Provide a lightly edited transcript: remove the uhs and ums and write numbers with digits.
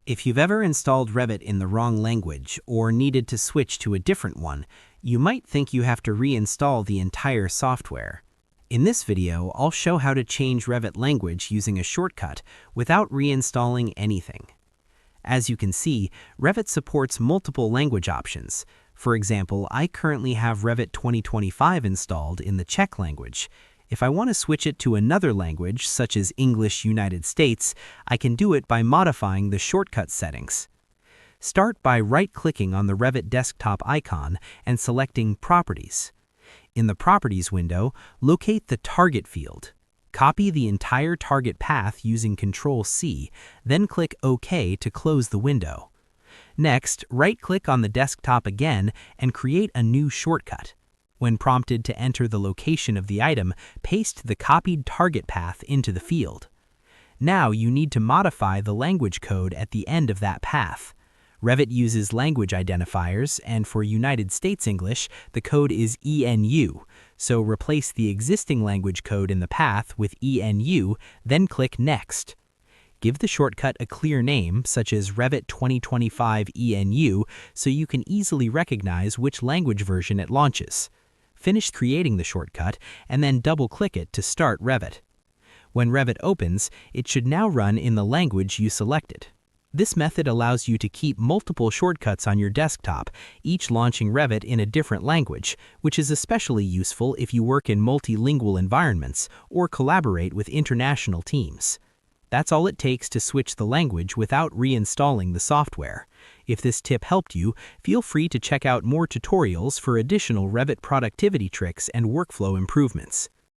If you've ever installed Revit in the wrong language or needed to switch to a different one, you might think you have to reinstall the entire software. In this video, I'll show how to change Revit language using a shortcut without reinstalling anything. As you can see, Revit supports multiple language options. For example, I currently have Revit 2025 installed in the Czech language. If I want to switch it to another language, such as English United States, I can do it by modifying the shortcut settings. Start by right-clicking on the Revit desktop icon and selecting Properties. In the Properties window, locate the Target field. Copy the entire target path using Ctrl+C, then click OK to close the window. Next, right-click on the desktop again and create a new shortcut. When prompted to enter the location of the item, paste the copied target path into the field. Now you need to modify the language code at the end of that path. Revit uses language identifiers, and for United States English, the code is ENU, so replace the existing language code in the path with ENU, then click Next. Give the shortcut a clear name, such as Revit 2025 ENU, so you can easily recognize which language version it launches. Finish creating the shortcut, and then double-click it to start Revit. When Revit opens, it should now run in the language you selected. This method allows you to keep multiple shortcuts on your desktop, each launching Revit in a different language, which is especially useful if you work in multilingual environments or collaborate with international teams. That's all it takes to switch the language without reinstalling the software. If this tip helped you, feel free to check out more tutorials for additional Revit productivity tricks and workflow improvements.